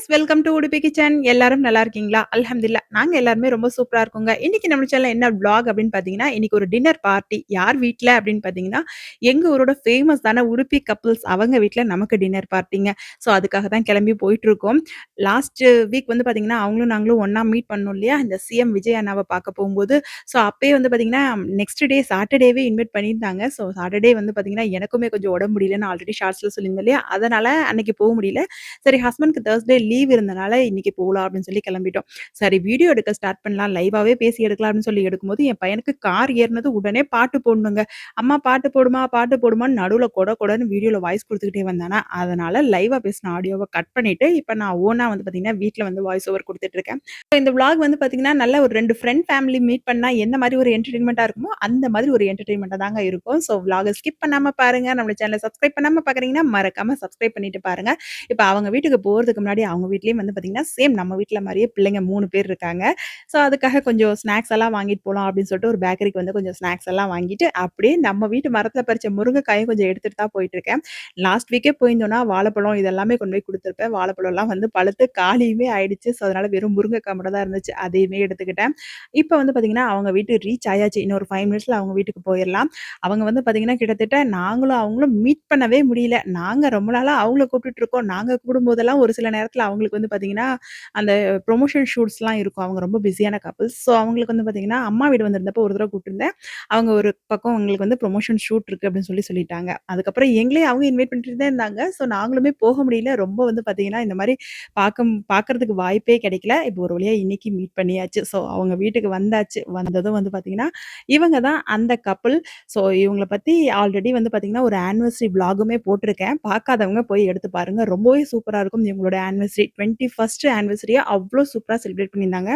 Friends welcome to Udupi kitchen. எல்லாரும் நல்லா இருக்கீங்களா? அல்ஹம்துலில்லாஹ். நாங்க எல்லாருமே ரொம்ப சூப்பரா இருக்கோங்க. இன்னைக்கு நம்ம சேனல்ல என்ன வ்ளாக் அப்படின்னு பார்த்தீங்கன்னா, இன்னைக்கு ஒரு டின்னர் பார்ட்டி. யார் வீட்ல அப்படின்னு பார்த்தீங்கன்னா, எங்க ஊரோட ஃபேமஸான உடுப்பி கப்பிள்ஸ் அவங்க வீட்ல நமக்கு டின்னர் பார்ட்டிங்க. ஸோ அதுக்காக தான் கிளம்பி போயிட்டுருக்கோம். லாஸ்ட் வீக் வந்து பார்த்தீங்கன்னா, அவங்களும் நாங்களும் ஒண்ணா மீட் பண்ணோம் இல்லையா? இந்த சிஎம் விஜய் அண்ணாவ பார்க்க போகும்போது, ஸோ அப்பயே வந்து பார்த்தீங்கன்னா, நெக்ஸ்ட் டே சாட்டர்டேவே இன்வைட் பண்ணியிருந்தாங்க. ஸோ சாட்டர்டே வந்து பார்த்தீங்கன்னா, எனக்குமே கொஞ்சம் உடம்பு முடியலன்னு ஆல்ரெடி ஷார்ட்ஸ்ல சொல்லியிருந்தேன் இல்லையா? அதனால அன்னைக்கு போ முடியல. சரி ஹஸ்பண்ட்க்கு தர்ஸ்டே லீவ் இருந்தனால இன்னைக்கு போலாம் அப்படின்னு சொல்லி கிளம்பிட்டோம். சரி வீடியோ எடுக்க ஸ்டார்ட் பண்ணலாம். லைவாவே பேசி எடுக்கலாம் அப்படின்னு சொல்லி எடுக்கும்போது, என் பையனுக்கு கார் ஏறுனது உடனே பாட்டு போடணுங்க. அம்மா பாட்டு போடுமா, பாட்டு போடுமான்னு நடுவுல கொட கொடன்னு வீடியோல வாய்ஸ் குடுத்துக்கிட்டே வந்தானா, அதனால லைவா பேசின ஆடியோவ கட் பண்ணிட்டு, இப்ப நான் ஓனா வந்து பார்த்தீங்கன்னா, வீட்ல வந்து வாய்ஸ் ஓவர் குடுத்துட்டு இருக்கேன். இந்த விளாக் வந்து பார்த்தீங்கன்னா, நல்ல ஒரு 2 ஃப்ரெண்ட் ஃபேமிலி மீட் பண்ணா எந்த மாரி ஒரு என்டர்டெயின்மென்ட்டா இருக்குமோ, அந்த மாதிரி ஒரு என்டர்டெயின்மென்ட்டா தாங்க இருக்கும். ஸோ விளாக ஸ்கிப் பண்ணாம பாருங்க. நம்மளோட சேனல சப்ஸ்கிரைப் பண்ணாம பார்க்குறீங்கன்னா, மறக்காம சப்ஸ்கிரைப் பண்ணிட்டு பாருங்க. இப்ப அவங்க வீட்டுக்கு போறதுக்கு முன்னாடி அவங்க வீட்லயும் வந்து பார்த்தீங்கன்னா, சேம் நம்ம வீட்ல மாரியே பிள்ளைங்க 3 பேர் இருக்காங்க. ஸோ அதுக்காக கொஞ்சம் ஸ்நாக்ஸ் எல்லாம் வாங்கிட்டு போலாம் அப்படின்னு சொல்லிட்டு ஒரு பேக்கரிக்கு வந்து கொஞ்சம் ஸ்நாக்ஸ் எல்லாம் வாங்கிட்டு, அப்படியே நம்ம வீட்டு மரத்துல பறிச்ச முருங்கைக்காயும் கொஞ்சம் எடுத்துட்டு தான் போயிட்டுருக்கேன். லாஸ்ட் வீக்கே போயிருந்தோம்னா, வாழைப்பழம் இதெல்லாமே கொண்டு போய் குடுத்துருப்பேன். வாழைப்பழம்லாம் வந்து பழுத்து காலியுமே ஆயிடுச்சு. ஸோ அதனால வெறும் முருங்கைக்காய் மட்டும் தான் இருந்துச்சு. அதையுமே எடுத்துக்கிட்டேன். இப்ப வந்து பார்த்தீங்கன்னா, அவங்க வீட்டுக்கு ரீச் ஆயாச்சு. இன்னும் ஒரு 5 மினிட்ஸ்ல அவங்க வீட்டுக்கு போயிரலாம். அவங்க வந்து பார்த்தீங்கன்னா, கிட்டத்தட்ட நாங்களும் அவங்களும் மீட் பண்ணவே முடியல. நாங்க ரொம்ப நாளா அவங்கள கூப்பிட்டுட்டு இருக்கோம். நாங்க கூப்பிடும்போதெல்லாம் ஒரு சில நேரத்தில அவங்களுக்கு வந்து பார்த்தீங்கன்னா, அந்த ப்ரொமோஷன் ஷூட்ஸ்லாம் இருக்கும். அவங்க ரொம்ப பிஸியான கப்பிள்ஸ். ஸோ அவங்களுக்கு வந்து பார்த்தீங்கன்னா, அம்மா வீடு வந்திருந்தப்போ ஒரு தடவ கூப்பிட்டுருந்தேன். அவங்க ஒரு பக்கம் அவங்களுக்கு வந்து ப்ரொமோஷன் ஷூட் இருக்கு அப்படின்னு சொல்லிட்டாங்க. அதுக்கப்புறம் எங்களையும் அவங்க இன்வைட் பண்ணிட்டு தான் இருந்தாங்க. ஸோ நாங்களுமே போக முடியல. ரொம்ப வந்து பார்த்தீங்கன்னா, இந்த மாரி பார்க்கறதுக்கு வாய்ப்பே கிடைக்கல. இப்போ ஒரு வழியா இன்னைக்கு மீட் பண்ணியாச்சு. ஸோ அவங்க வீட்டுக்கு வந்தாச்சு. வந்ததும் வந்து பார்த்தீங்கன்னா, இவங்க தான் அந்த கப்பிள். ஸோ இவங்கள பத்தி ஆல்ரெடி வந்து பார்த்தீங்கன்னா, ஒரு ஆனிவர்சரி விளாகுமே போட்டிருக்கேன். பார்க்காதவங்க போய் எடுத்து பாருங்க. ரொம்பவே சூப்பரா இருக்கும். இவங்களோட ஆனிவர்சரி 21 ஆனிவர்சரிய அவ்ளோ சூப்பரா செலிப்ரேட் பண்ணியிருந்தாங்க.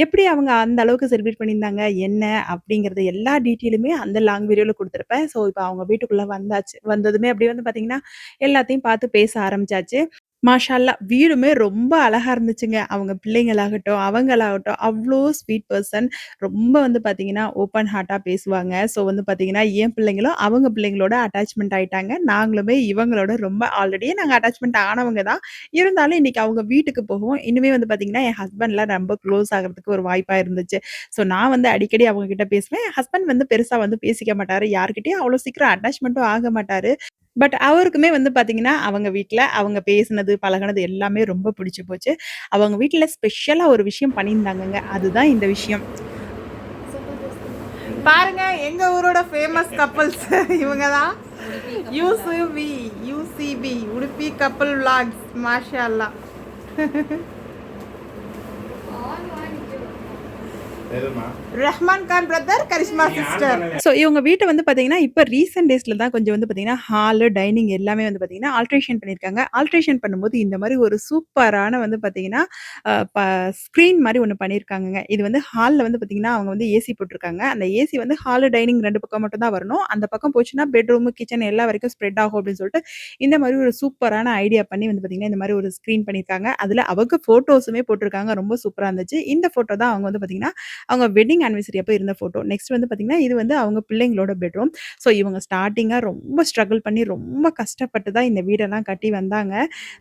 எப்படி அவங்க அந்த அளவுக்கு செலிப்ரேட் பண்ணியிருந்தாங்க, என்ன அப்படிங்கிறது எல்லா டீட்டெயிலுமே அந்த லாங் வீடியோல குடுத்துருப்பேன். ஸோ இப்ப அவங்க வீட்டுக்குள்ள வந்தாச்சு. வந்ததுமே அப்படியே வந்து பார்த்தீங்கன்னா, எல்லாத்தையும் பார்த்து பேச ஆரம்பிச்சாச்சு. மாஷா அல்லாஹ்! வீடுமே ரொம்ப அழகா இருந்துச்சுங்க. அவங்க பிள்ளைங்களாகட்டும், அவங்களாகட்டும் அவ்ளோ ஸ்வீட் பெர்சன். ரொம்ப வந்து பார்த்தீங்கன்னா, ஓப்பன் ஹார்ட்டா பேசுவாங்க. ஸோ வந்து பார்த்தீங்கன்னா, என் பிள்ளைங்களும் அவங்க பிள்ளைங்களோட அட்டாச்மெண்ட் ஆயிட்டாங்க. நாங்களுமே இவங்களோட ரொம்ப ஆல்ரெடியே நாங்க அட்டாச்மெண்ட் ஆனவங்க தான். இருந்தாலும் இன்னைக்கு அவங்க வீட்டுக்கு போகவும், இன்னுமே வந்து பார்த்தீங்கன்னா, என் ஹஸ்பண்ட்லாம் ரொம்ப க்ளோஸ் ஆகுறதுக்கு ஒரு வாய்ப்பா இருந்துச்சு. ஸோ நான் வந்து அடிக்கடி அவங்க கிட்ட பேசுவேன். என் ஹஸ்பண்ட் வந்து பெருசா வந்து பேசிக்க மாட்டாரு. யார்கிட்டயும் அவ்வளோ சீக்கிரம் அட்டாச்மெண்ட்டும் ஆக மாட்டாரு. பட் அவருக்குமே வந்து பார்த்தீங்கன்னா, அவங்க வீட்ல அவங்க பேசினது, பழகுனது எல்லாமே ரொம்ப பிடிச்சு போச்சு. அவங்க வீட்ல ஸ்பெஷலா ஒரு விஷயம் பண்ணியிருந்தாங்கங்க. அதுதான் இந்த விஷயம். பாருங்க எங்க ஊரோட ஃபேமஸ் கப்பிள்ஸ் இவங்க தான். யூசுவி யூசிபி உடுப்பி கப்பிள் விளாக்ஸ் மாஷா அல்லாஹ். Rahman Khan brother, Karishma sister. So இவங்க வீட்ட வந்து பார்த்தீங்கன்னா, இப்ப ரீசென்ட் டேஸ்ல தான் கொஞ்சம் வந்து பார்த்தீங்கன்னா, ஹாலு, டைனிங் எல்லாமே வந்து பார்த்தீங்கன்னா, ஆல்ட்ரேஷன் பண்ணியிருக்காங்க. ஆல்ட்ரேஷன் பண்ணும்போது இந்த மாரி ஒரு சூப்பரான வந்து பார்த்தீங்கன்னா, அ ப ஸ்க்ரீன் மாரி ஒண்ணு பண்ணியிருக்காங்கங்க. இது வந்து ஹால்ல வந்து பார்த்தீங்கன்னா, அவங்க வந்து ஏசி போட்டுருக்காங்க. அந்த ஏசி வந்து ஹாலு, டைனிங் 2 பக்கம் மட்டும் தான் வரணும். அந்த பக்கம் போச்சுன்னா, பெட்ரூமு, கிச்சன் எல்லா வரைக்கும் ஸ்ப்ரெட் ஆகும் அப்படின்னு சொல்லிட்டு, இந்த மாரி ஒரு சூப்பரான ஐடியா பண்ணி வந்து பார்த்தீங்கன்னா, இந்த மாரி ஒரு ஸ்க்ரீன் பண்ணியிருக்காங்க. அதுல அவங்க ஃபோட்டோஸுமே போட்டிருக்காங்க. ரொம்ப சூப்பரா இருந்துச்சு. இந்த ஃபோட்டோ தான் அவங்க வந்து பார்த்தீங்கன்னா, அவங்க வெட்டிங் ஆனிவர்சரி அப்ப இருந்த ஃபோட்டோ. நெக்ஸ்ட் வந்து பார்த்தீங்கன்னா, இது வந்து அவங்க பிள்ளைங்களோட பெட்ரூம். ஸோ இவங்க ஸ்டார்ட்டிங்கா ரொம்ப ஸ்ட்ரகிள் பண்ணி, ரொம்ப கஷ்டப்பட்டு தான் இந்த வீடெல்லாம் கட்டி வந்தாங்க.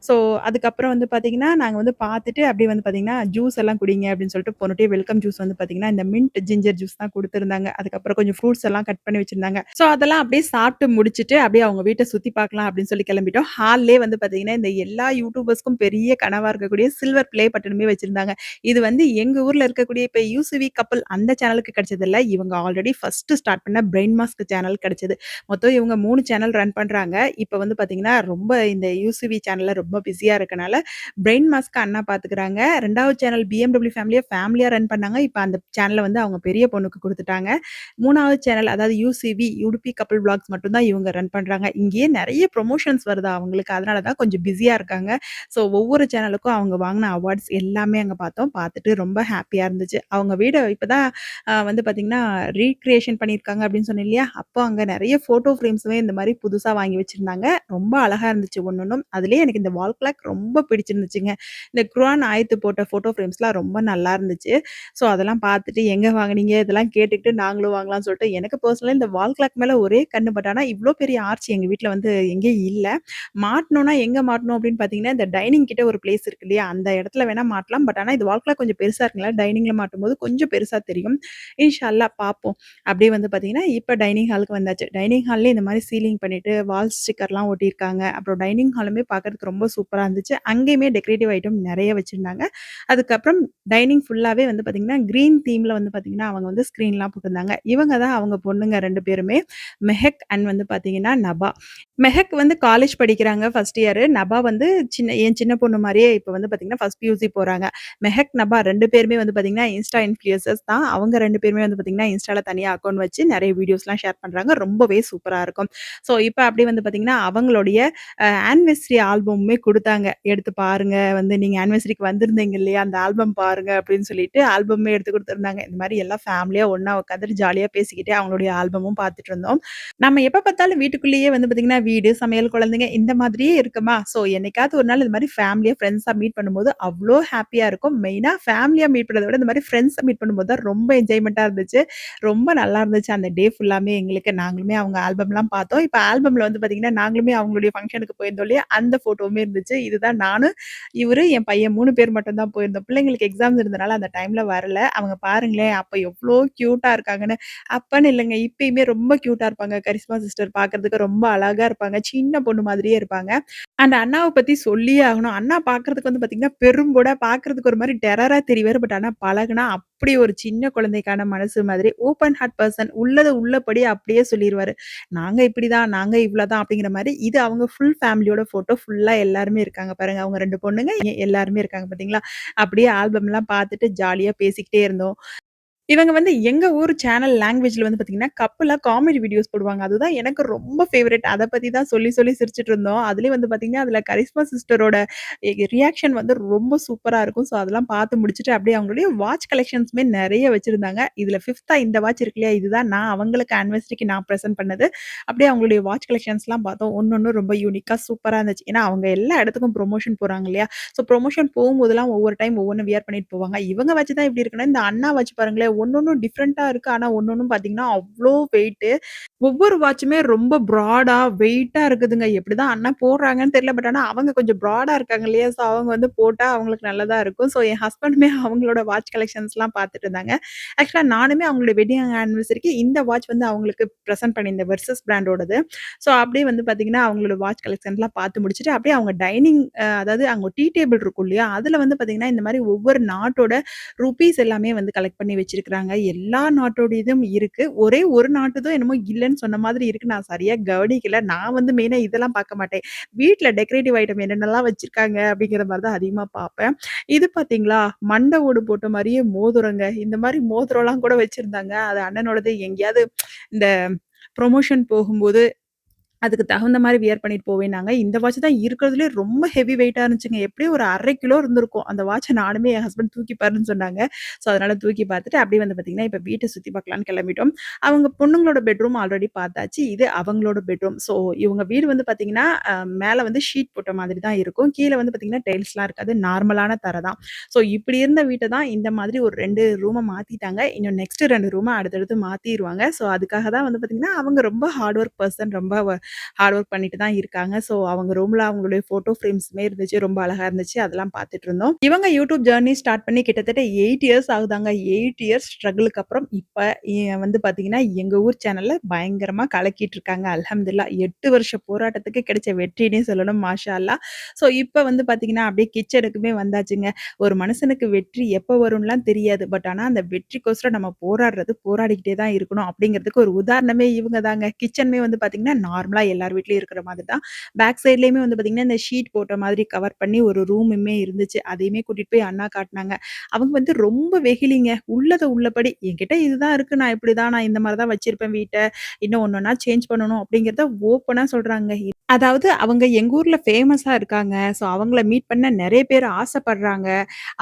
ஸோ அதுக்கப்புறம் வந்து பார்த்தீங்கன்னா, நாங்க வந்து பார்த்துட்டு அப்படியே வந்து பார்த்தீங்கன்னா, ஜூஸ் எல்லாம் குடிங்க அப்படின்னு சொல்லிட்டு போனட்டே வெல்கம் ஜூஸ் வந்து பார்த்தீங்கன்னா, இந்த மின்ட் ஜிஞ்சர் ஜூஸ் தான் குடுத்துருந்தாங்க. அதுக்கப்புறம் கொஞ்சம் ஃப்ரூட்ஸ் எல்லாம் கட் பண்ணி வச்சிருந்தாங்க. ஸோ அதெல்லாம் அப்படியே சாப்பிட்டு முடிச்சுட்டு, அப்படியே அவங்க வீட்ட சுத்தி பார்க்கலாம் அப்படின்னு சொல்லி கிளம்பிட்டோம். ஹால்லயே வந்து பார்த்தீங்கன்னா, இந்த எல்லா யூடியூபர்ஸ்க்கும் பெரிய கனவா இருக்கக்கூடிய சில்வர் ப்ளே பட்டனுமே வச்சிருந்தாங்க. இது வந்து எங்க ஊர்ல இருக்கக்கூடிய இப்ப யூசுவி கப்பிள் அந்த சேனலுக்கு கிடைச்சதில்ல. இவங்க ஆல்ரெடி ஃபர்ஸ்ட்டு ஸ்டார்ட் பண்ண பிரெயின் மாஸ்க் சேனல் கிடைச்சது. மொத்தம் இவங்க 3 சேனல் ரன் பண்றாங்க. இப்ப வந்து பார்த்தீங்கன்னா, ரொம்ப இந்த யூசுவி சேனல்ல ரொம்ப பிஸியா இருக்கனால, பிரெயின் மாஸ்க்க அண்ணா பார்த்துக்கிறாங்க. 2வது சேனல் பிஎம்டபிள்யூ ஃபேமிலியா ரன் பண்ணாங்க. இப்ப அந்த சேனல வந்து அவங்க பெரிய பொண்ணுக்கு குடுத்துட்டாங்க. 3வது சேனல் அதாவது யூசிவி உடுப்பி கப்பிள் விளாக்ஸ் மட்டும் தான் இவங்க ரன் பண்றாங்க. இங்கேயே நெறைய ப்ரமோஷன்ஸ் வருதா அவங்களுக்கு. அதனால தான் கொஞ்சம் பிஸியா இருக்காங்க. ஸோ ஒவ்வொரு சேனலுக்கும் அவங்க வாங்குன அவார்ட்ஸ் எல்லாமே அங்க பார்த்தோம். பார்த்துட்டு ரொம்ப ஹேப்பியா இருந்துச்சு. அவங்க வீடு வீட இப்ப தான் வந்து பார்த்தீங்கன்னா, ரீகிரியேஷன் பண்ணியிருக்காங்க அப்படின்னு சொன்னேன் இல்லையா? அப்போ அங்க நெறைய ஃபோட்டோ ஃப்ரேம்ஸுமே இந்த மாரி புதுசா வாங்கி வச்சிருந்தாங்க. ரொம்ப அழகா இருந்துச்சு ஒன்னொன்னும். அதிலயே எனக்கு இந்த வால் கிளாக் ரொம்ப பிடிச்சிருந்துச்சுங்க. இந்த குர்ஆன் ஆயத்து போட்ட ஃபோட்டோ ஃப்ரேம்ஸ்லாம் ரொம்ப நல்லா இருந்துச்சு. ஸோ அதெல்லாம் பார்த்துட்டு எங்க வாங்குனீங்க? இதெல்லாம் கேட்டுக்கிட்டு நாங்களும் வாங்கலாம்னு சொல்லிட்டு எனக்கு பர்சனலா இந்த வால் கிளாக் மேல ஒரே கண்ணு. பட் ஆனா இவ்ளோ பெரிய ஆர்ச் எங்க வீட்ல வந்து எங்கேயும் இல்ல. மாட்டணும்னா எங்க மாட்டணும் அப்படின்னு பார்த்தீங்கன்னா, இந்த டைனிங் கிட்ட ஒரு பிளேஸ் இருக்கு இல்லையா? அந்த இடத்துல வேணா மாட்டலாம். பட் ஆனா இது வால் கிளாக் கொஞ்சம் பெருசா இருக்குங்களா, டைனிங்ல மாட்டும்போது கொஞ்சம் பெருசா தெரியும். இன்ஷா அல்லாஹ் பார்ப்போம். அப்படியே வந்து பார்த்தீங்கன்னா, இப்ப டைனிங் ஹாலுக்கு வந்தாச்சு. டைனிங் ஹால்லயே இந்த மாரி சீலிங் பண்ணிட்டு, வால் ஸ்டிக்கர்லாம் ஒட்டியிருக்காங்க. அப்புறம் டைனிங் ஹாலுமே பார்க்கறதுக்கு ரொம்ப சூப்பரா இருந்துச்சு. அங்கேயுமே டெக்கரேட்டிவ் ஐட்டம் நெறைய வச்சிருந்தாங்க. அதுக்கப்புறம் டைனிங் ஃபுல்லாவே வந்து பார்த்தீங்கன்னா, கிரீன் தீம்ல வந்து பார்த்தீங்கன்னா, அவங்க வந்து ஸ்க்ரீன்லாம் போட்டிருந்தாங்க. இவங்க தான் அவங்க பொண்ணுங்க 2 பேருமே. மெஹக் அண்ட் வந்து பார்த்தீங்கன்னா, நபா. மெஹக் வந்து காலேஜ் படிக்கிறாங்க 1 இயரு. நபா வந்து என் சின்ன பொண்ணு மாரியே இப்ப வந்து பார்த்தீங்கன்னா, ஃபர்ஸ்ட் பியூசி போறாங்க. மெஹக், நபா 2 பேருமே வந்து பார்த்தீங்கன்னா, இன்ஸ்டா இன்ஃப்ளூயன்சர்ஸ் தான். அவங்க 2 பேருமே வந்து பார்த்தீங்கன்னா, இன்ஸ்டால தனியா அக்கவுண்ட் வச்சு நெறைய வீடியோஸ்லாம் ஷேர் பண்றாங்க. ரொம்பவே சூப்பரா இருக்கும். ஸோ, இப்ப அப்படியே வந்து பார்த்தீங்கன்னா, அவங்களுடைய ஆனிவர்சரி ஆல்பமுமே குடுத்தாங்க. எடுத்து பாருங்க. வந்து நீங்க ஆனிவர்சரிக்கு வந்திருந்தீங்க இல்லையா? அந்த ஆல்பம் பாருங்க அப்படின்னு சொல்லிட்டு ஆல்பமே எடுத்து குடுத்துருந்தாங்க. இந்த மாரி எல்லாம் ஃபேமிலியா ஒண்ணா உட்காந்துட்டு ஜாலியா பேசிக்கிட்டே அவங்களுடைய ஆல்பமும் பார்த்துட்டு இருந்தோம். நம்ம எப்ப பார்த்தாலும் வீட்டுக்குள்ளேயே வந்து பார்த்தீங்கன்னா, வீடு, சமையல், குழந்தைங்க இந்த மாதிரியே இருக்கமா, ஸோ என்னைக்காவது ஒரு நாள் இந்த மாரி ஃபேமிலியா, ஃப்ரெண்ட்ஸா மீட் பண்ணும்போது அவ்ளோ ஹேப்பியா இருக்கும். மெயினா ஃபேமிலியா மீட் பண்றத விட இந்த மாரி ஃப்ரெண்ட்ஸா மீட் பண்ணும்போது தான் ரொம்ப என்ஜாய்மென்ட்டா இருந்துச்சு. ரொம்ப நல்லா இருந்துச்சு அந்த டே ஃபுல்லாமே எங்களுக்கு. நாங்களுமே அவங்க ஆல்பம்லாம் பார்த்தோம். இப்ப ஆல்பம்ல வந்து பார்த்தீங்கன்னா, நாங்களுமே அவங்களுடைய ஃபங்ஷனுக்கு போயிருந்தோம் இல்லையா? அந்த ஃபோட்டோவுமே இருந்துச்சு. இதுதான் நானு, இவரு, என் பையன் 3 பேர் மட்டும் தான் போயிருந்தோம். பிள்ளைங்களுக்கு எக்ஸாம்ஸ் இருந்தனால அந்த டைம்ல வரல. அவங்க பாருங்களேன், அப்ப எவ்ளோ கியூட்டா இருக்காங்கன்னு. அப்பன்னு இல்லங்க. இப்பயுமே ரொம்ப கியூட்டா இருப்பாங்க. கரிஷ்மா சிஸ்டர் பார்க்கறதுக்கு ரொம்ப அழகா இருப்பாங்க. சின்ன பொண்ணு மாதிரியே இருப்பாங்க. அந்த அண்ணாவ பத்தி சொல்லியே ஆகணும். அண்ணா பார்க்கறதுக்கு வந்து பார்த்தீங்கன்னா, பெரும்புட பார்க்கறதுக்கு ஒரு மாரி டெரரா தெரிவாரு. பட் ஆனா பழகுனா அப்படி ஒரு சின்ன குழந்தைக்கான மனசு மாதிரி ஓப்பன் ஹார்ட் பெர்சன். உள்ளத உள்ளபடி அப்படியே சொல்லிருவாரு. நாங்க இப்படிதான், நாங்க இவ்வளோதான் அப்படிங்கிற மாரி. இது அவங்க ஃபுல் ஃபேமிலியோட ஃபோட்டோ. ஃபுல்லா எல்லாருமே இருக்காங்க பாருங்க. அவங்க 2 பொண்ணுங்க, எல்லாருமே இருக்காங்க பார்த்தீங்களா? அப்படியே ஆல்பம்லாம் பார்த்துட்டு ஜாலியா பேசிக்கிட்டே இருந்தோம். இவங்க வந்து எங்க ஊர் சேனல் லாங்குவேஜ்ல வந்து பார்த்தீங்கன்னா, கப்புலா காமெடி வீடியோஸ் போடுவாங்க. அதுதான் எனக்கு ரொம்ப ஃபேவரைட். அத பத்தி தான் சொல்லி சொல்லி சிரிச்சுட்டு இருந்தோம். அதிலயும் வந்து பார்த்தீங்கன்னா, அதில கரிஷ்மா சிஸ்டரோட ரியாக்ஷன் வந்து ரொம்ப சூப்பரா இருக்கும். ஸோ அதெல்லாம் பார்த்து முடிச்சுட்டு, அப்படியே அவங்களுடைய வாட்ச் கலெக்ஷன்ஸுமே நெறைய வச்சிருந்தாங்க. இதில 5தா இந்த வாட்ச் இருக்கு இல்லையா? இதுதான் நான் அவங்களுக்கு ஆனிவர்சரிக்கு நான் பிரசன்ட் பண்ணது. அப்படியே அவங்களுடைய வாட்ச் கலெக்ஷன்ஸ்லாம் பார்த்தோம். ஒண்ணொண்ணும் ரொம்ப யூனிக்கா சூப்பரா இருந்துச்சு. ஏன்னா, அவங்க எல்லா இடத்துக்கும் ப்ரொமோஷன் போறாங்க இல்லையா? ஸோ ப்ரொமோஷன் போகும்போதெல்லாம் ஒவ்வொரு டைம் ஒவ்வொன்னு வியர் பண்ணிட்டு போவாங்க. இவங்க வாட்ச் தான் இப்படி இருக்குன்னா, இந்த அண்ணா வாட்ச் பாருங்களேன், ஒண்ணொண்ணும் டிஃபரெண்ட்டா இருக்கு. ஆனா ஒண்ணொண்ணும் பார்த்தீங்கன்னா, அவ்ளோ வெயிட்டு. ஒவ்வொரு வாட்சுமே ரொம்ப ப்ராடா, வெயிட்டா இருக்குதுங்க. எப்படிதான் அண்ணா போடுறாங்கன்னு தெரியல. பட் ஆனா அவங்க கொஞ்சம் ப்ராடா இருக்காங்க இல்லையா? ஸோ அவங்க வந்து போட்டா அவங்களுக்கு நல்லதா இருக்கும். ஸோ என் ஹஸ்பண்டுமே அவங்களோட வாட்ச் கலெக்ஷன்ஸ்லாம் பார்த்துட்டு இருந்தாங்க. ஆக்சுவலா நானுமே அவங்களுடைய வெட்டிங் ஆனிவர்சரிக்கு இந்த வாட்ச் வந்து அவங்களுக்கு பிரசன்ட் பண்ணியிருந்தேன். வெர்சஸ் பிராண்டோடது. ஸோ அப்படியே வந்து பார்த்தீங்கன்னா, அவங்களோட வாட்ச் கலெக்ஷன்லாம் பார்த்து முடிச்சுட்டு, அப்படியே அவங்க டைனிங் அதாவது அங்க டீ டேபிள் இருக்கும் இல்லையா? அதுல வந்து பார்த்தீங்கன்னா, இந்த மாரி ஒவ்வொரு நாட்டோட ரூபீஸ் எல்லாமே வந்து கலெக்ட் பண்ணி வச்சிருக்கிறாங்க. எல்லா நாட்டோடையதும் இருக்கு. ஒரே ஒரு நாட்டுதும் என்னமோ இல்லன்னு சொன்ன மாதிரி இருக்கு. நான் சரியா கவனிக்கல. நான் வந்து மெயினா இதெல்லாம் பார்க்க மாட்டேன். வீட்ல டெக்கரேட்டிவ் ஐட்டம் என்னென்னலாம் வச்சிருக்காங்க அப்படிங்கிற மாரி தான் அதிகமா பார்ப்பேன். இது பார்த்தீங்களா, மண்ட ஓடு போட்ட மாரியே மோதிரங்க. இந்த மாரி மோதிரம்லாம் கூட வச்சிருந்தாங்க. அது அண்ணனோடது எங்கேயாவது இந்த ப்ரமோஷன் போகும்போது அதுக்கு தகுந்த மாரி வியர் பண்ணிட்டு போவேன்னாங்க. இந்த வாட்ச் தான் இருக்கிறதுலயே ரொம்ப ஹெவி வெயிட்டா இருந்துச்சுங்க. எப்படியும் ஒரு 1/2 கிலோ இருந்திருக்கும். அந்த வாட்ச நானுமே என் ஹஸ்பண்ட் தூக்கி பாருன்னு சொன்னாங்க. ஸோ, அதனால தூக்கி பார்த்துட்டு அப்படியே வந்து பார்த்தீங்கன்னா, இப்ப வீட்ட சுத்தி பார்க்கலான்னு கிளம்பிட்டோம். அவங்க பொண்ணுங்களோட பெட்ரூம் ஆல்ரெடி பார்த்தாச்சு. இது அவங்களோட பெட்ரூம். ஸோ, இவங்க வீடு வந்து பார்த்தீங்கன்னா, மேல வந்து ஷீட் போட்ட மாதிரி தான் இருக்கும். கீழ வந்து பார்த்தீங்கன்னா, டைல்ஸ்லாம் இருக்காது. நார்மலான தரை தான். ஸோ, இப்படி இருந்த வீட்ட தான் இந்த மாதிரி ஒரு 2 ரூம மாத்திட்டாங்க. இன்னும் நெக்ஸ்ட் 2 ரூம அடுத்தடுத்து மாத்திருவாங்க. ஸோ, அதுக்காக தான் வந்து பார்த்தீங்கன்னா, அவங்க ரொம்ப ஹார்ட் ஒர்க் பெர்சன். ரொம்ப ஹார்ட் ஒர்க் பண்ணிட்டு தான் இருக்காங்க. ஸோ அவங்க ரூம்ல அவங்களுடைய ஃபோட்டோ ஃப்ரேம்ஸுமே இருந்துச்சு. ரொம்ப அழகா இருந்துச்சு. அதெல்லாம் பார்த்துட்டு இருந்தோம். இவங்க யூடியூப் ஜர்னி ஸ்டார்ட் பண்ணி கிட்டத்தட்ட 8 இயர்ஸ் ஆகுதாங்க. 8 இயர்ஸ் ஸ்ட்ரகுளுக்கு அப்புறம் இப்ப வந்து பார்த்தீங்கன்னா, எங்க ஊர் சேனல்ல பயங்கரமா கலக்கிட்டு இருக்காங்க. அல்ஹம்துலில்லாஹ் 8 வருஷ போராட்டத்துக்கு கிடைச்ச வெற்றின்னே சொல்லணும். மாஷா அல்லாஹ். ஸோ இப்ப வந்து பார்த்தீங்கன்னா, அப்படியே கிச்சனுக்குமே வந்தாச்சுங்க. ஒரு மனுஷனுக்கு வெற்றி எப்ப வரும்லாம் தெரியாது. பட் ஆனா அந்த வெற்றிக்கோசரம் நம்ம போராடுறது போராடிக்கிட்டே தான் இருக்கணும். அப்படிங்கிறதுக்கு ஒரு உதாரணமே இவங்க தாங்க. கிச்சனுமே வந்து பார்த்தீங்கன்னா, நார்மலா நார்மலா எல்லார் வீட்லயும் இருக்கிற மாதிரி தான். பேக் சைட்லயுமே வந்து பார்த்தீங்கன்னா, இந்த ஷீட் போட்ட மாதிரி கவர் பண்ணி ஒரு ரூமுமே இருந்துச்சு. அதையுமே கூட்டிட்டு போய் அண்ணா காட்டுனாங்க. அவங்க வந்து ரொம்ப வெகுளிங்க. உள்ளத உள்ளபடி என்கிட்ட இதுதான் இருக்கு. நான் இப்படிதான் நான் இந்த மாரி தான் வச்சிருப்பேன் வீட்ட. இன்னும் ஒன்னொன்னா சேஞ்ச் பண்ணணும் அப்படிங்கிறத ஓப்பனா சொல்றாங்க. அதாவது அவங்க எங்க ஊர்ல ஃபேமஸா இருக்காங்க. ஸோ அவங்கள மீட் பண்ண நெறைய பேர் ஆசைப்படுறாங்க.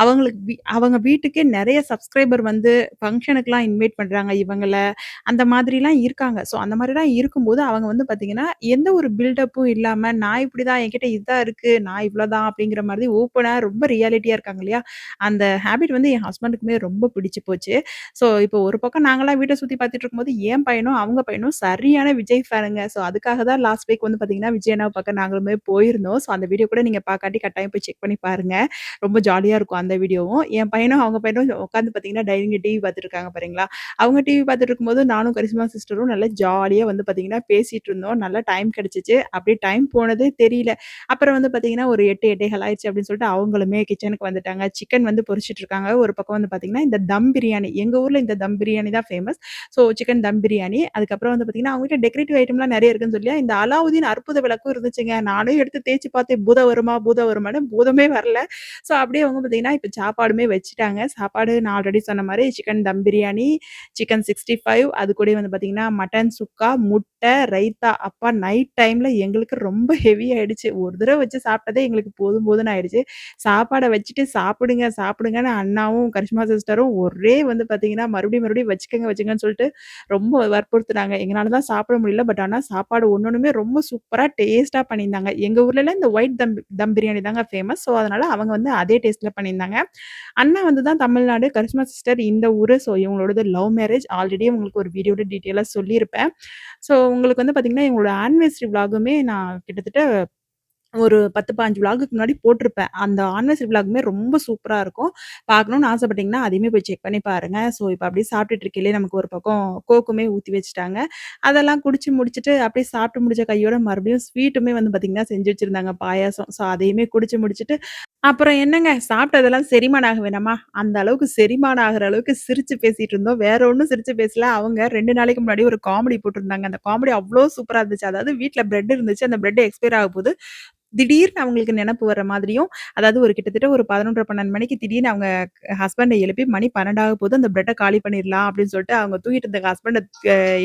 அவங்களுக்கு அவங்க வீட்டுக்கே நெறைய சப்ஸ்கிரைபர் வந்து ஃபங்ஷனுக்குலாம் இன்வைட் பண்றாங்க இவங்கள. அந்த மாதிரிலாம் இருக்காங்க. ஸோ அந்த மாரிலாம் இருக்கும்போது அவங்க வந்து பார்த்தீங்கன்னா, எந்த ஒரு பில்டப்பும் இல்லாம நான் இப்படிதான் என்கிட்ட இதான் இருக்கு. நான் இவ்வளோதான் அப்படிங்கிற மாதிரி ஓப்பனா ரொம்ப ரியாலிட்டியா இருக்காங்க இல்லையா? அந்த ஹேபிட் வந்து என் ஹஸ்பண்டுக்குமே ரொம்ப பிடிச்சு போச்சு. ஸோ இப்போ ஒரு பக்கம் நாங்கலாம் வீட்ட சுத்தி பார்த்துட்டு இருக்கும்போது, என் பையனும், அவங்க பையனும் சரியான விஜய் ஃபேனுங்க. ஸோ அதுக்காக தான் லாஸ்ட் வீக் வந்து பார்த்தீங்கன்னா, விஜய் அண்ணாவ பார்க்க நாங்களுமே போயிருந்தோம். ஸோ அந்த வீடியோ கூட நீங்க பார்க்காட்டி கட்டாயம் போய் செக் பண்ணி பாருங்க. ரொம்ப ஜாலியா இருக்கும் அந்த வீடியோவும். என் பையனும், அவங்க பையனும் உட்காந்து பார்த்தீங்கன்னா, டைனிங்ல டிவி பார்த்துட்டு இருக்காங்க பாருங்களா. அவங்க டிவி பார்த்துட்டு இருக்கும்போது, நானும் கரிஷ்மா சிஸ்டரும் நல்லா ஜாலியா வந்து பார்த்தீங்கன்னா, பேசிட்டு இருந்தோம். நல்லா டைம் கிடைச்சுச்சு. அப்படியே டைம் போனதே தெரியல. அப்புறம் வந்து பார்த்தீங்கன்னா, ஒரு 8, 8:15 ஆயிருச்சு அப்படின்னு சொல்லிட்டு அவங்களுமே கிச்சனுக்கு வந்துட்டாங்க. சிக்கன் வந்து பொரிச்சுட்டு இருக்காங்க. ஒரு பக்கம் வந்து பார்த்தீங்கன்னா, இந்த தம் பிரியாணி. எங்க ஊர்ல இந்த தம் பிரியாணி தான் ஃபேமஸ். ஸோ சிக்கன் தம் பிரியாணி. அதுக்கப்புறம் வந்து பார்த்தீங்கன்னா, அவங்க வீட்ல டெக்கரேட்டிவ் ஐட்டம்லாம் நெறைய இருக்குன்னு சொல்லி, இந்த அலாவுதீன் அற்புத விளக்கும் இருந்துச்சுங்க. நானும் எடுத்து தேய்ச்சு பார்த்தேன். பூதம் வருமா? பூதம் வருமான்னு. பூதமே வரல. ஸோ அப்படியே அவங்க பார்த்தீங்கன்னா, இப்ப சாப்பாடுமே வச்சுட்டாங்க. சாப்பாடு நான் ஆல்ரெடி சொன்ன மாரி சிக்கன் தம் பிரியாணி, சிக்கன் 65 அது கூடயே வந்து பார்த்தீங்கன்னா, மட்டன் சுக்கா, முட்டை, ரைத்தா. அப்பா நைட் டைம்ல எங்களுக்கு ரொம்ப ஹெவி ஆயிடுச்சு. ஒரு தடவ வச்சு சாப்பிட்டதே எங்களுக்கு போதும் போதும்ன்னு ஆயிடுச்சு. சாப்பாட வச்சுட்டு சாப்பிடுங்க, சாப்பிடுங்கன்னு அண்ணாவும், கரிஷ்மா சிஸ்டரும் ஒரே வந்து பார்த்தீங்கன்னா, மறுபடியும் மறுபடியும் வச்சுக்கங்க வச்சுக்கங்கன்னு சொல்லிட்டு ரொம்ப வற்புறுத்துனாங்க. எங்கனால தான் சாப்பிட முடியல. பட் ஆனா சாப்பாடு ஒண்ணொண்ணுமே ரொம்ப சூப்பரா டேஸ்ட்டா பண்ணியிருந்தாங்க. எங்க ஊர்லலாம் இந்த ஒயிட் தம் பிரியாணி தாங்க ஃபேமஸ். ஸோ அதனால அவங்க வந்து அதே டேஸ்ட்ல பண்ணியிருந்தாங்க. அண்ணா வந்து தான் தமிழ்நாடு, கரிஷ்மா சிஸ்டர் இந்த ஊரு. ஸோ இவங்களோடது லவ் மேரேஜ். ஆல்ரெடி உங்களுக்கு ஒரு வீடியோல டீட்டெயிலா சொல்லியிருப்பேன். ஸோ உங்களுக்கு வந்து பார்த்தீங்கன்னா, எங்களோட ஆனிவர்சரி விளாகுமே நான் கிட்டத்தட்ட ஒரு 10, 15 விளாகுக்கு முன்னாடி போட்டிருப்பேன். அந்த ஆனிவர்சரி விளாகுமே ரொம்ப சூப்பரா இருக்கும். பார்க்கணும்னு ஆசைப்பட்டீங்கன்னா, அதையுமே போய் செக் பண்ணி பாருங்க. ஸோ இப்ப அப்படியே சாப்பிட்டுட்டு இருக்கையிலே நமக்கு ஒரு பக்கம் கோக்குமே ஊத்தி வச்சுட்டாங்க. அதெல்லாம் குடிச்சு முடிச்சுட்டு, அப்படியே சாப்பிட்டு முடிச்ச கையோட மறுபடியும் ஸ்வீட்டுமே வந்து பார்த்தீங்கன்னா, செஞ்சு வச்சிருந்தாங்க பாயாசம். ஸோ அதையுமே குடிச்சு முடிச்சுட்டு, அப்புறம் என்னங்க சாப்பிட்டதெல்லாம் செரிமானம் ஆக வேணாமா? அந்த அளவுக்கு செரிமானம் ஆகுற அளவுக்கு சிரிச்சு பேசிட்டு இருந்தோம். வேற ஒண்ணும் சிரிச்சு பேசல. அவங்க 2 நாளைக்கு முன்னாடி ஒரு காமெடி போட்டிருந்தாங்க. அந்த காமெடி அவ்ளோ சூப்பரா இருந்துச்சு. அதாவது வீட்ல பிரெட் இருந்துச்சு. அந்த பிரெட் எக்ஸ்பயர் ஆகப்போது. திடீர்னு அவங்களுக்கு நெனப்பு வர்ற மாதிரியும், அதாவது ஒரு கிட்டத்தட்ட ஒரு 11:30, 12 மணிக்கு திடீர்னு அவங்க ஹஸ்பண்ட எழுப்பி மணி 12 ஆகப்போது அந்த பிரெட்ட காலி பண்ணிர்லாம் அப்படின்னு சொல்லிட்டு, அவங்க தூங்கிட்டு இருந்த ஹஸ்பண்ட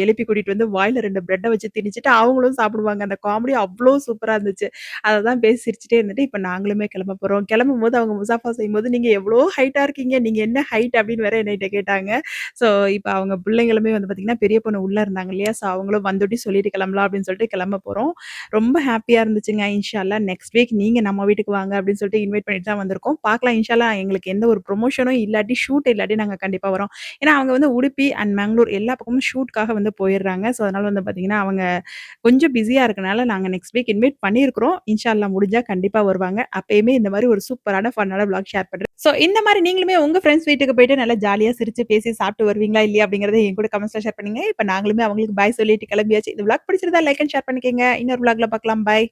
எழுப்பி கூட்டிட்டு வந்து வாயில 2 பிரெட்ட வச்சு திணிச்சுட்டு, அவங்களும் சாப்பிடுவாங்க. அந்த காமெடி அவ்ளோ சூப்பரா இருந்துச்சு. அத தான் பேசி சிரிச்சுட்டே இருந்துட்டு, இப்ப நாங்களுமே கிளம்ப போறோம். கிளம்பும்போது அவங்க முசாஃபா செய்யும்போது, "நீங்க எவ்ளோ ஹைட்டா இருக்கீங்க. நீங்க என்ன ஹைட்?" அப்படின்னு வேற என்கிட்ட கேட்டாங்க. ஸோ, இப்ப அவங்க பிள்ளைங்களுமே வந்து பார்த்தீங்கன்னா, பெரிய பொண்ணு உள்ள இருந்தாங்க இல்லையா? ஸோ, அவங்களும் வந்தோட்டி சொல்லிட்டு கிளம்பலாம் அப்படின்னு சொல்லிட்டு கிளம்ப போறோம். ரொம்ப ஹேப்பியா இருந்துச்சுங்க. இன்ஷா அல்லாஹ் நெக்ஸ்ட் வீக் நீங்க நம்ம வீட்டுக்கு வாங்க அப்படின்னு சொல்லிட்டு இன்வைட் பண்ணிட்டு தான் வந்திருக்கோம். பார்க்கலாம் இன்ஷா அல்லாஹ் எங்களுக்கு எந்த ஒரு ப்ரமோஷனும் இல்லாட்டி, ஷூட் இல்லாட்டி நாங்க கண்டிப்பா வரோம். ஏன்னா அவங்க வந்து உடுப்பி அண்ட் மேங்களூர் எல்லா பக்கமும் ஷூட்காக வந்து போயிடுறாங்க. ஸோ அதனால வந்து பார்த்தீங்கன்னா, அவங்க கொஞ்சம் பிஸியா இருக்கனால நாங்க நெக்ஸ்ட் வீக் இன்வைட் பண்ணியிருக்கிறோம். இன்ஷா அல்லாஹ் முடிஞ்சா கண்டிப்பா வருவாங்க. அப்பயுமே இந்த மாரி ஒரு சூப்பரான ஃபன்னான விளாக் ஷேர் பண்றேன். ஸோ இந்த மாரி நீங்களுமே உங்க ஃப்ரெண்ட்ஸ் வீட்டுக்கு போயிட்டு நல்லா ஜாலியா சிரிச்சு பேசி சாப்பிட்டு வருவீங்களா? இல்லையா? அப்படிங்கிறத என் கூட கமெண்ட்ஸ்ல ஷேர் பண்ணுங்க. இப்ப நாங்களுமே அவங்களுக்கு பாய் சொல்லிட்டு கிளம்பியாச்சு. இந்த விளாக் பிடிச்சிருந்தா லைக் அண்ட் ஷேர் பண்ணிக்கங்க. இன்னொரு விளாக்ல பார்க்கலாம். பாய்.